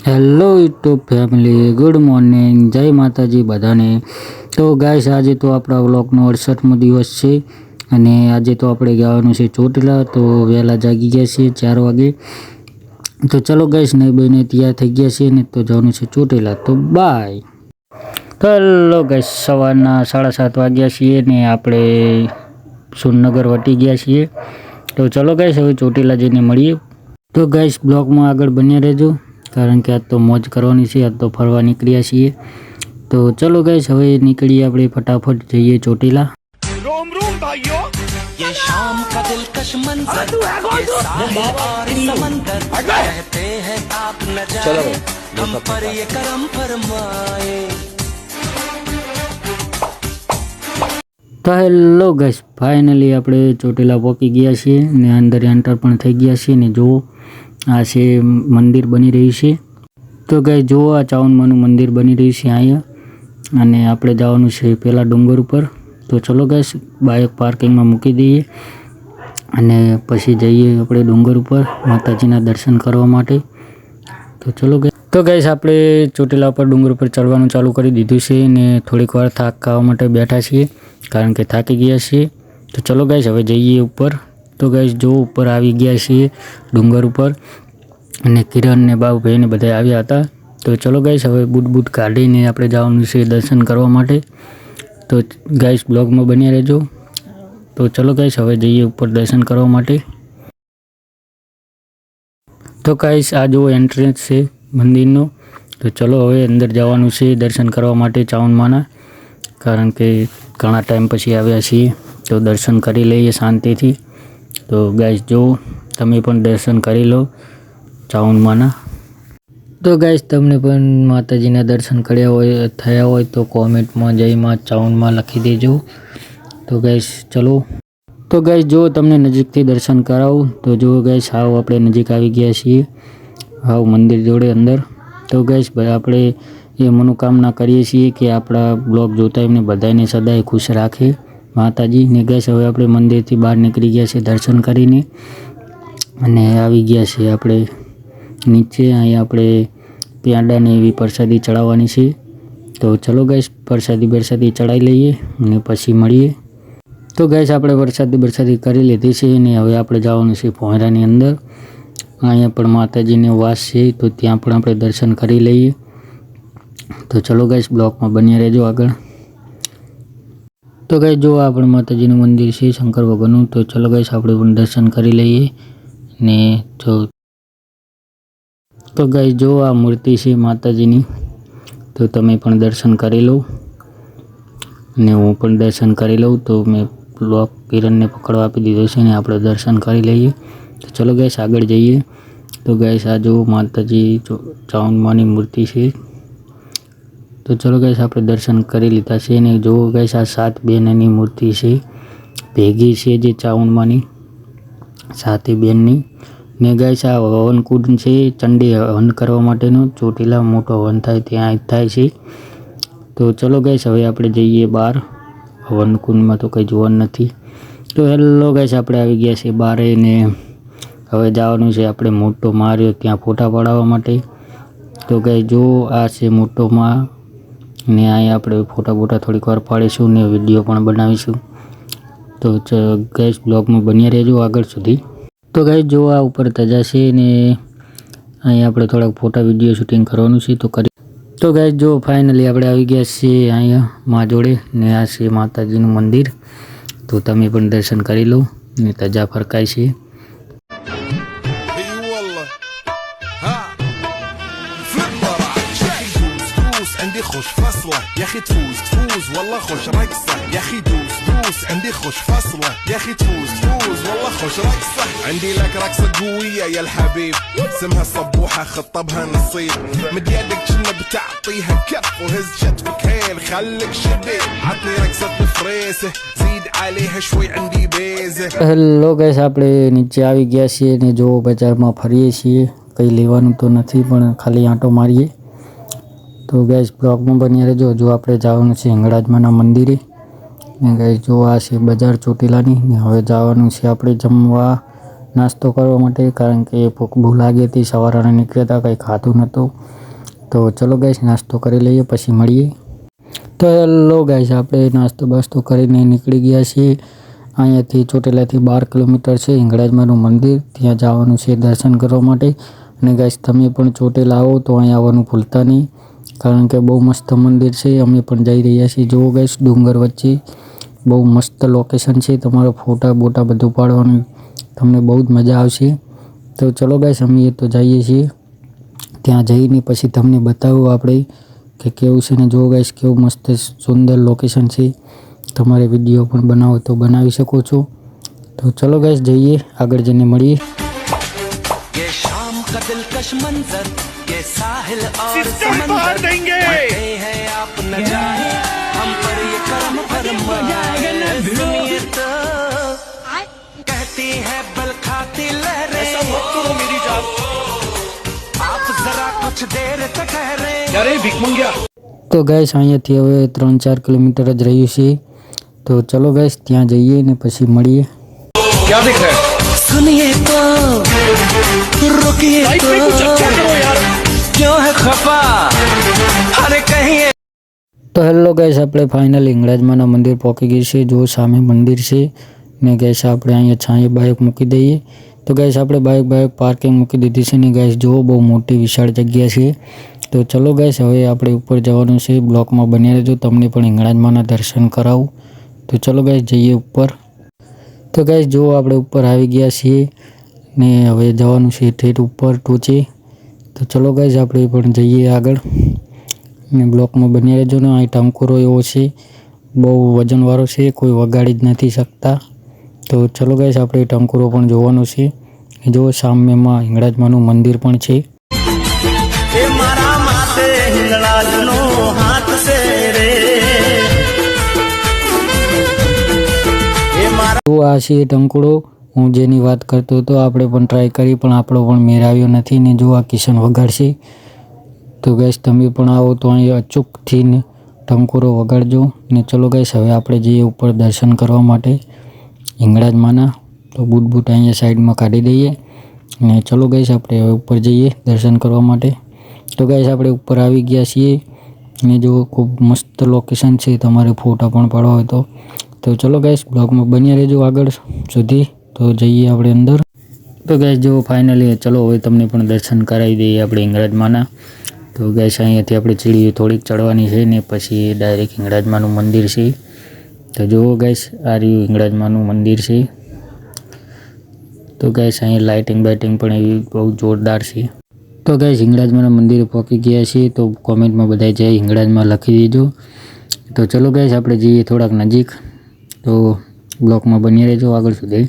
Hello YouTube family, good morning, જય માતાજી બધાને। તો ગાઈસ, આજે તો આપણા વ્લોગનો 68મો દિવસ છે અને આજે તો આપણે જવાનું છે ચોટીલા। તો વહેલા જાગી ગયા છીએ 4 વાગે। તો ચલો ગાઈસ, નહીં બને તૈયાર થઈ ગયા છીએ ને તો જવાનું છે ચોટીલા। તો બાય। તો હેલો ગાઈસ, સવારના 7:30 વાગ્યા છીએ ને આપણે સુરનગર વટી ગયા છીએ। તો ચલો ગાઈસ, હવે ચોટીલા જઈને મળીએ। તો ગાઈસ, બ્લોગમાં આગળ બન્યા રહેજો કારણ કે આજ તો મોજ કરવાની છે, આજ તો ફરવા નીકળ્યા છીએ। તો ચલો ગાઈસ, હવે નીકળીએ આપણે ફટાફટ જઈએ ચોટીલા। रोम रोम भाइयों, ये शाम का दिलकश मंजर, ये साहिल और समंदर कहते हैं आप न जाए, हम पर ये करम फरमाए। તો હેલો ગાઈસ, ફાઇનલી આપણે ચોટીલા પહોંચી ગયા છીએ ને અંદર એન્ટર પણ થઈ ગયા છીએ ને જુઓ આ છે મંદિર બની રહ્યું છે। તો ગાઈસ જુઓ, આ ચાઉનમાનું મંદિર બની રહ્યું છે અહીંયા અને આપણે જવાનું છે પેલા ડુંગર ઉપર। તો ચલો ગાઈસ, બાઇક પાર્કિંગમાં મૂકી દઈએ અને પછી જઈએ આપણે ડુંગર ઉપર માતાજીના દર્શન કરવા માટે। તો ચલો ગાઈસ, તો ગાઈસ આપણે ચોટીલા પર ડુંગર ઉપર ચડવાનું ચાલુ કરી દીધું છે ને થોડીક વાર થાક ખાવા માટે બેઠા છીએ કારણ કે થાકી ગયા છીએ। તો ચલો ગાઈસ, હવે જઈએ ઉપર। તો ગાઈસ જો ઉપર આવી ગયા છીએ ડુંગર ઉપર અને કિરણ ને બાબુભાઈ ને બધા આવ્યા હતા। તો ચલો ગાઈસ, હવે બૂટ કાઢીને આપણે જવાનું છે દર્શન કરવા માટે। તો ગાઈસ, બ્લોગમાં બન્યા રહેજો। તો ચલો ગાઈસ, હવે જઈએ ઉપર દર્શન કરવા માટે। તો ગાઈસ, આ જો એન્ટ્રન્સ છે મંદિરનો। તો ચલો હવે અંદર જવાનું છે દર્શન કરવા માટે ચાઉનમાના, કારણ કે ઘણા ટાઈમ પછી આવ્યા છીએ તો દર્શન કરી લઈએ શાંતિથી। તો ગાઈસ જો, તમે પણ દર્શન કરી લો ચાઉનમાના। તો ગાઈસ, તમને પણ માતાજીના દર્શન થયા હોય તો કોમેન્ટમાં જય મા ચાઉનમાં લખી દેજો। તો ગાઈસ ચલો। તો ગાઈસ જો, તમને નજીકથી દર્શન કરાવું તો જો ગાઈસ, હાવ આપણે નજીક આવી ગયા છીએ, હાવ મંદિર જોડે અંદર। તો ગાઈસ આપણે એ મનોકામના કરીએ છીએ કે આપણા બ્લોગ જોતા એમને બધાને સદાય ખુશ રાખે માતાજી ને। ગાઈસ હવે આપણે મંદિરથી બહાર નીકળી ગયા છે દર્શન કરીને અને આવી ગયા છે આપણે નીચે। અહીંયા આપણે પ્યાંડાને એવી પ્રસાદી ચડાવવાની છે। તો ચલો ગાઈસ, પ્રસાદી ચડાવી લઈએ અને પછી મળીએ। તો ગાઈસ, આપણે પ્રસાદી કરી લીધી છે અને હવે આપણે જવાનું છે ભોંયરાની અંદર। અહીંયા પણ માતાજીનો વાસ છે તો ત્યાં પણ આપણે દર્શન કરી લઈએ। તો ચલો ગાઈસ, બ્લોગમાં બન્યા રહેજો આગળ। તો ગાઈસ જો, આ પણ માતાજીનું મંદિર છે શંકર ભગવાનનું। તો ચલો ગાઈસ, આપણે પણ દર્શન કરી લઈએ ને જો। તો ગાઈસ જો, આ મૂર્તિ છે માતાજીની, તો તમે પણ દર્શન કરી લો ને હું પણ દર્શન કરી લઉં। તો મેં બ્લોગ કિરણને પકડવા આપી દીધો છે ને આપણે દર્શન કરી લઈએ। તો ચલો ગાઈસ, આગળ જઈએ। તો ગાઈસ, આ જો માતાજી ચાઉનમાની મૂર્તિ છે। તો ચલો ગાઈસ, આપણે દર્શન કરી લીધા છે ને જો ગાઈસ, આ 7 બેનની મૂર્તિ છે ભેગી છે જે ચાઉનમાની 7 બેનની ને। ગાઈસ આ હવનકુંડ છે, ચંડી હવન કરવા માટેનો, ચોટીલા મોટો હવન થાય ત્યાં થાય છે। તો ચલો ગાઈસ, હવે આપણે જઈએ બહાર, હવનકુંડમાં તો કંઈ જોવાનું નથી। તો હેલો ગાઈસ, આપણે આવી ગયા છે બહાર ને હવે જવાનું છે આપણે મોટો માર્યો ત્યાં ફોટા પડાવવા માટે। તો ગાઈસ જો, આ છે મોટો માં ને અહીંયા આપણે ફોટા થોડીક વાર પાડીશું ને વિડીયો પણ બનાવીશું। તો ગાઈસ, બ્લોગમાં બન્યા રહેજો આગળ સુધી। તો ગાઈસ જો, આ ઉપર ધજા છે ને અહીંયા આપણે થોડાક ફોટા વિડીયો શૂટિંગ કરવાનું છે તો કરી। તો ગાઈસ જો, ફાઇનલી આપણે આવી ગયા છીએ અહીંયા મા જોડે ને આ છે માતાજીનું મંદિર। તો તમે પણ દર્શન કરી લો ને ધજા ફરકાય છે। عندي خوش فصلة يا اخي تفوز والله خوش رقصة يا اخي دوس عندي خوش فصلة يا اخي تفوز والله خوش رقصة عندي لك رقصة قوية يا الحبيب اسمها صبوحة خطبها نصيب مد يدك كنا بتعطيها كف وهز كتفك هيل خليك شبيب عطني رقصة فريسة زيد عليها شوي عندي بيزة। હેલો ગાઈસ, આપણે નીચે આવી ગયા છીએ ને જો બજારમાં ફરીએ છીએ, કંઈ લેવાનું તો નથી પણ ખાલી આંટો મારીએ। તો ગાઈસ, બ્લોગમાં બન્યા રહેજો। જો આપણે જવાનું છે હિંગળાજમાના મંદિરે ને ગાઈસ જો, આ છે બજાર ચોટીલાની ને હવે જવાનું છે આપણે જમવા નાસ્તો કરવા માટે, કારણ કે ભૂખ બહુ લાગી હતી. સવારે નીકળ્યા હતા, કંઈ ખાધું નહોતું. તો ચલો ગાઈસ નાસ્તો કરી લઈએ પછી મળીએ. તો હેલો ગાઈસ, આપણે નાસ્તો બાસ્તો કરીને નીકળી ગયા છીએ. અહીંયાથી ચોટીલાથી 12 કિલોમીટર છે હિંગળાજમાનું મંદિર, ત્યાં જવાનું છે દર્શન કરવા માટે. અને ગાઈસ તમે પણ ચોટીલા આવો તો અહીં આવવાનું ભૂલતા નહીં, કારણ કે બહુ મસ્ત મંદિર છે. અમે પણ જઈ રહ્યા છીએ. જુઓ ગાઈસ, ડુંગર વચ્ચે બહુ મસ્ત લોકેશન છે. તમારા ફોટા બોટા બધું પાડવાનું તમને બહુ જ મજા આવશે. તો ચલો ગાઈસ, અમે તો જઈએ છીએ. ત્યાં જઈને પછી તમને બતાવું આપણે કે કેવું છે. ને જુઓ ગાઈસ, કેવું મસ્ત સુંદર લોકેશન છે. તમારે વિડીયો પણ બનાવો તો બનાવી શકો છો. તો ચલો ગાઈસ જઈએ, આગળ જઈને મળીએ. ये शाम का दिलकश मंजर, ये साहिल और समंदर देंगे हैं आप न जाए, हम पर ये करम फरमाए. सुनिए तो कहती है बल खाती लहरें, ऐसा मत करो मेरी जान, आप जरा कुछ देर तक ठहरे. अरे भीख मंगिया. તો ગાઈસ અહીંયાથી હવે 3-4 કિલોમીટર જ રહ્યું છે. તો ચલો ગાઈસ ત્યાં જઈએ ને પછી મળીએ. क्या दिख रहा है? सुनिए तो रुकिए तो, क्यों है खफा, अरे कहिए. તો હેલો ગાઈસ, આપણે ફાઇનલી હિંગળાજમાના મંદિર પહોંચી ગઈ છે. જો સામે મંદિર છે ને ગાઈસ, આપણે અહીંયા છાંયે બાઇક મૂકી દઈએ. તો ગાઈસ આપણે બાઇક પાર્કિંગ મૂકી દીધી છે ને ગાઈસ, જુઓ બહુ મોટી વિશાળ જગ્યા છે. તો ચલો ગાઈસ, હવે આપણે ઉપર જવાનું છે. બ્લોકમાં બન્યા રહેજો, તમને પણ હિંગળાજમાના દર્શન કરાવું. તો ચલો ગાઈસ જઈએ ઉપર. તો ગાઈસ જુઓ, આપણે ઉપર આવી ગયા છીએ ને હવે જવાનું છે ઠેઠ ઉપર ટોચે. તો ચલો ગાઈસ આપણે પણ જઈએ આગળ ને બ્લોકમાં બન્યા રહેજો. ને અહીં ટંકોરો એવો છે, બહુ વજનવાળો છે, કોઈ વગાડી જ નથી શકતા. તો ચલો ગાઈસ આપણે ટંકોરો પણ જોવાનો છે. જો સામેમાં હિંગળાજમાનું મંદિર પણ છે. તો આ છે ટંકોરો, હું જેની વાત કરતો હતો. આપણે પણ ટ્રાય કરી પણ આપણો પણ મેળ આવ્યો નથી. ને જો આ કિશન વગાડશે. તો ગાઈસ તમે પણ આવો તો અહીં અચૂકથી ને ટંકોરો વગાડજો. ને ચલો ગાઈસ હવે આપણે જઈએ ઉપર દર્શન કરવા માટે હિંગળાજમાના. તો બૂટ અહીંયા સાઈડમાં કાઢી દઈએ ને ચલો ગાઈસ આપણે હવે ઉપર જઈએ દર્શન કરવા માટે. તો ગાઈસ આપણે ઉપર આવી ગયા છીએ ને જો ખૂબ મસ્ત લોકેશન છે, તમારે ફોટા પણ પાડવા હોય તો ચલો ગાઈસ બ્લોગમાં બન્યા રહેજો આગળ સુધી. તો જઈએ આપણે અંદર. તો ગાઈસ જો ફાઇનલી ચલો હવે તમને પણ દર્શન કરાવી દઈએ આપણે હિંગળાજમાના. તો ગાઈસ અહીંયાથી આપણે સીડીઓ થોડીક ચડવાની છે ને પછી ડાયરેક્ટ હિંગળાજમાનું મંદિર છે. તો જુઓ ગાઈસ, આ રહ્યું હિંગળાજમાનું મંદિર છે. તો ગાઈસ અહીંયા લાઇટિંગ પણ એવી બહુ જોરદાર છે. તો ગાઈસ હિંગળાજમાના મંદિરે પહોંચી ગયા છીએ. તો કોમેન્ટમાં બધા જય હિંગળાજમાં લખી દેજો. તો ચલો ગાઈસ આપણે જઈએ થોડાક નજીક. તો બ્લોકમાં બની રહેજો આગળ સુધી,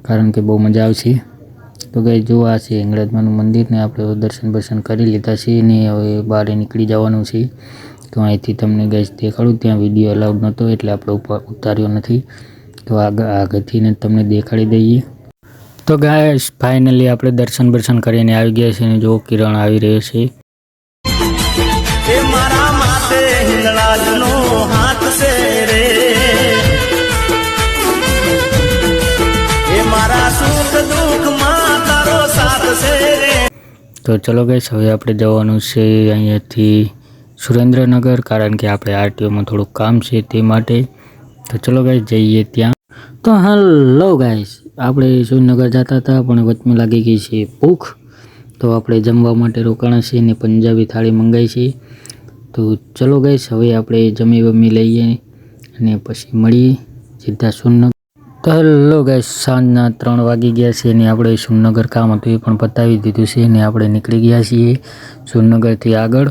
કારણ કે બહુ મજા આવશે. તો ગાઈસ જો આ છે હિંગળાજમાનું મંદિર ને આપણે દર્શન કરી લીધા છે ને હવે બહાર નીકળી જવાનું છે. તો અહીંથી તમને ગાઈસ દેખાડું, ત્યાં વિડીયો અલાઉડ નહોતો એટલે આપણે ઉપર ઉતાર્યો નથી. તો આગળથી ને તમને દેખાડી દઈએ. તો ગાઈસ ફાઇનલી આપણે દર્શન કરીને આવી ગયા છે ને જો કિરણ આવી રહ્યો છે. તો ચલો ગાઈસ હવે આપણે જવાનું છે અહીંયાથી સુરેન્દ્રનગર, કારણ કે આપણે આરટીઓમાં થોડુંક કામ છે તે માટે. તો ચલો ગાઈસ જઈએ ત્યાં. તો હેલો ગાઈસ, આપણે સુરેન્દ્રનગર જતા હતા પણ વચમાં લાગી ગઈ છે ભૂખ. તો આપણે જમવા માટે રોકાણા છે ને પંજાબી થાળી મંગાવી છે. તો ચલો ગાઈસ હવે આપણે જમી લઈએ અને પછી મળીએ સીધા સુરેન્દ્રનગર. તો હેલો ગાઈસ, સાંજના 3 વાગી ગયા છે ને આપણે સુરેન્દ્રનગર કામ હતું એ પણ પતાવી દીધું છે ને આપણે નીકળી ગયા છીએ સુરેન્દ્રનગરથી આગળ.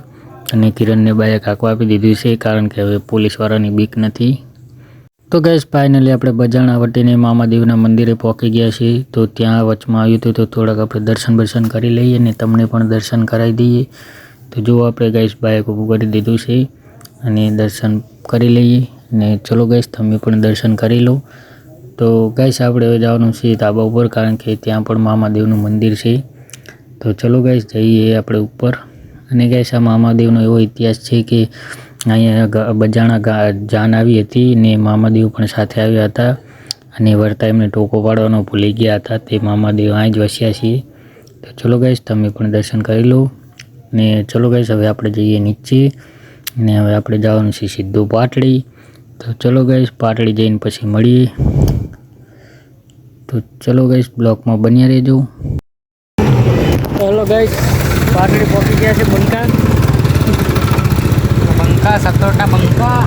અને કિરણને બાઇક આંકવા આપી દીધું છે, કારણ કે હવે પોલીસવાળાની બીક નથી. તો ગાઈસ ફાઇનલી આપણે બજાણા વટીને મામાદેવના મંદિરે પહોંચી ગયા છીએ. તો ત્યાં વચમાં આવ્યું હતું તો થોડાક આપણે દર્શન કરી લઈએ ને તમને પણ દર્શન કરાવી દઈએ. તો જો આપણે ગાઈસ બાઇક ઊભું કરી દીધું છે અને દર્શન કરી લઈએ ને ચલો ગાઈસ તમે પણ દર્શન કરી લો. તો ગાઈસ આપણે હવે જવાનું છે ધાબા ઉપર, કારણ કે ત્યાં પણ મામાદેવનું મંદિર છે. તો ચલો ગાઈસ જઈએ આપણે ઉપર. અને ગાઈસ આ મામાદેવનો એવો ઇતિહાસ છે કે અહીંયા બજાણા જાન આવી હતી ને મામાદેવ પણ સાથે આવ્યા હતા અને વર્તા એમને ટોકો પાડવાનો ભૂલી ગયા હતા. તે મામાદેવ અહીં જ વસ્યા છીએ. તો ચલો ગાઈસ તમે પણ દર્શન કરી લો. ને ચલો ગાઈસ હવે આપણે જઈએ નીચે ને હવે આપણે જવાનું છે સીધું પાટડી. તો ચલો ગાઈસ પાટડી જઈને પછી મળીએ. તો ચલો ગાઈસ બ્લોકમાં બન્યા રહેજો. ચલો ગાઈસ પાટડી પહોંચી ગયા છે બંકા બંકા સત્તોટા બંકા